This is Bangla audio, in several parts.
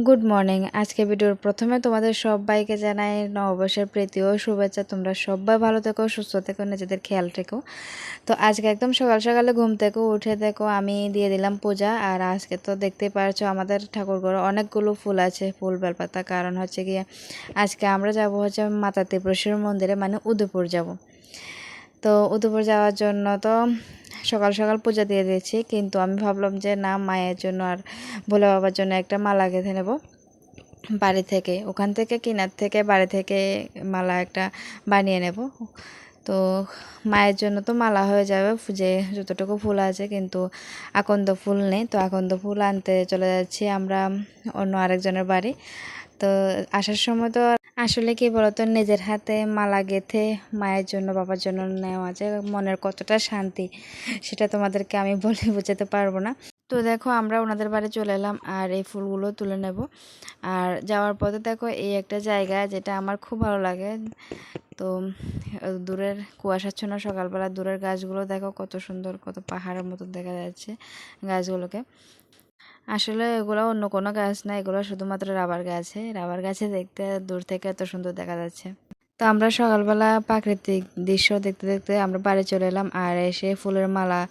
Good morning. আজকে ভিডিওর প্রথমে তোমাদের সবাইকে জানাই নববর্ষের প্রীতি ও শুভেচ্ছা। তোমরা সবাই ভালো থেকো, সুস্থ থেকো, নিজেদের খেয়াল রেখো। তো আজকে একদম সকাল সকালে ঘুম থেকে উঠে দেখো আমি দিয়ে দিলাম পূজা। আর আজকে তো দেখতেই পারছো আমাদের ঠাকুরঘরে অনেকগুলো ফুল আছে, ফুল বেলপাতা। কারণ হচ্ছে গিয়ে আজকে আমরা যাব হচ্ছে মাতা ত্রিপুরেশ্বরী মন্দিরে, মানে উদয়পুর যাব। তো উদয়পুর যাওয়ার জন্য তো সকাল সকাল পূজা দিয়ে দিয়েছি, কিন্তু আমি ভাবলাম যে না, মায়ের জন্য আর ভোলে বাবার জন্য একটা মালা গেঁথে নেব বাড়ি থেকে, ওখান থেকে কিনার থেকে বাড়ি থেকে মালা একটা বানিয়ে নেব। তো মায়ের জন্য তো মালা হয়ে যাবে যে যতটুকু ফুল আছে, কিন্তু আকন্দ ফুল নেই। তো আকন্দ ফুল আনতে চলে যাচ্ছি আমরা অন্য আরেকজনের বাড়ি। তো আসার সময় তো আসলে কি বলতো, নিজের হাতে মালা গেঁথে মায়ের জন্য বাবার জন্য নেওয়া যায়, মনের কতটা শান্তি সেটা তোমাদেরকে আমি বলে বোঝাতে পারবো না। তো দেখো আমরা ওনাদের বাড়ি চলে এলাম আর এই ফুলগুলো তুলে নেব। আর যাওয়ার পথে দেখো এই একটা জায়গা যেটা আমার খুব ভালো লাগে। তো দূরের কুয়াশাচ্ছন্ন সকালবেলা দূরের গাছগুলো দেখো কত সুন্দর, কত পাহাড়ের মতো দেখা যাচ্ছে গাছগুলোকে। আসলে এগুলো অন্য কোনো গাছ না, এগুলো শুধুমাত্র রাবার গাছে। রাবার গাছে দেখতে দূর থেকে এত সুন্দর দেখা যাচ্ছে। তো আমরা সকালবেলা প্রাকৃতিক দৃশ্য দেখতে দেখতে আমরা বাড়ি চলে এলাম আর এসে ফুলের মালা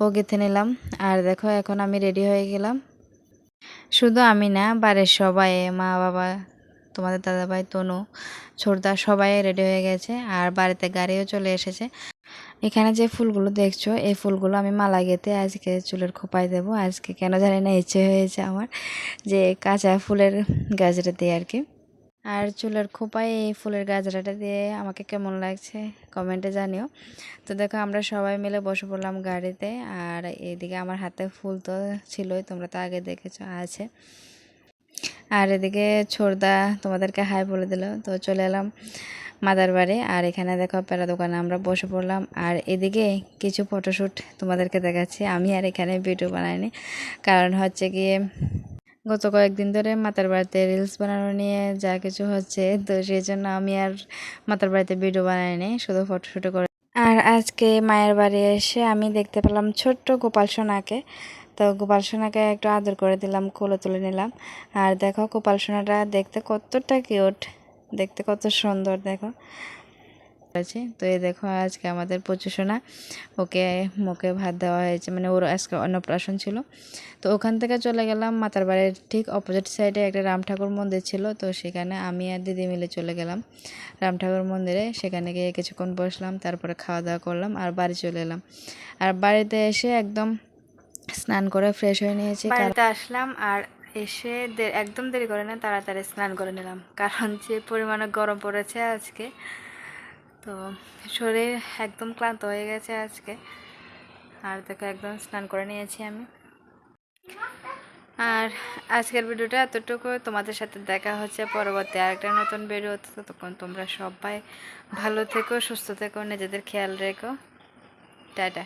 ও গেঁথে নিলাম। আর দেখো এখন আমি রেডি হয়ে গেলাম। শুধু আমি না, বাড়ির সবাই, মা বাবা, তোমাদের দাদাভাই তনু, ছোটদা সবাই রেডি হয়ে গেছে আর বাড়িতে গাড়িও চলে এসেছে। এখানে যে ফুলগুলো দেখছো এই ফুলগুলো আমি মালা গেঁথে আজকে চুলের খোপায় দেবো। আজকে কেন জানি না ইচ্ছে হয়েছে আমার যে কাঁচা ফুলের গাজরা দিয়ে আর কি। আর চুলের খোপায় এই ফুলের গাজরাটা দিয়ে আমাকে কেমন লাগছে কমেন্টে জানিও। তো দেখো আমরা সবাই মিলে বসে পড়লাম গাড়িতে। আর এদিকে আমার হাতে ফুল তো ছিলই, তোমরা তো আগে দেখেছো আছে। আর এদিকে ছোড়দা তোমাদেরকে হাই বলে দিল। তো চলে এলাম মাদার বাড়ি। আর এখানে দেখো পেড়া দোকানে আমরা বসে পড়লাম। আর এদিকে কিছু ফটোশ্যুট তোমাদেরকে দেখাচ্ছি। আমি আর এখানে ভিডিও বানাইনি, কারণ হচ্ছে গিয়ে গত কয়েকদিন ধরে মাতার বাড়িতে রিলস বানানো নিয়ে যা কিছু হচ্ছে, তো সেই জন্য আমি আর মাতার বাড়িতে ভিডিও বানাইনি, শুধু ফটোশ্যুটও করে। আর আজকে মায়ের বাড়ি এসে আমি দেখতে পেলাম ছোট্ট গোপাল সোনাকে। তো গোপাল সোনাকে একটু আদর করে দিলাম, কোলে তুলে নিলাম। আর দেখো গোপাল সোনাটা দেখতে কতটা কিউট, দেখতে কত সুন্দর দেখো আছে। তো এই দেখো আজকে আমাদের প্রচুর সোনা, ওকে মুখে ভাত দেওয়া হয়েছে, মানে ওর আজকে অন্নপ্রাশন ছিল। তো ওখান থেকে চলে গেলাম মাতার বাড়ির ঠিক অপোজিট সাইডে একটা রাম ঠাকুর মন্দির ছিল। তো সেখানে আমি আর দিদি মিলে চলে গেলাম রাম ঠাকুর মন্দিরে। সেখানে গিয়ে কিছুক্ষণ বসলাম, তারপরে খাওয়া দাওয়া করলাম আর বাড়ি চলে এলাম। আর বাড়িতে এসে একদম স্নান করে ফ্রেশ হয়ে নিয়েছি, বাড়িতে আসলাম। আর এসে একদম দেরি করে না, তাড়াতাড়ি স্নান করে নিলাম, কারণ যে পরিমাণে গরম পড়েছে আজকে। তো শরীর একদম ক্লান্ত হয়ে গেছে আজকে। আর দেখো একদম স্নান করে নিয়েছি আমি। আর আজকের ভিডিওটা এতটুকু, তোমাদের সাথে দেখা হচ্ছে পরবর্তী আরেকটা নতুন ভিডিও। ততক্ষণ তোমরা সবাই ভালো থেকো, সুস্থ থেকো, নিজেদের খেয়াল রেখো। টাটা।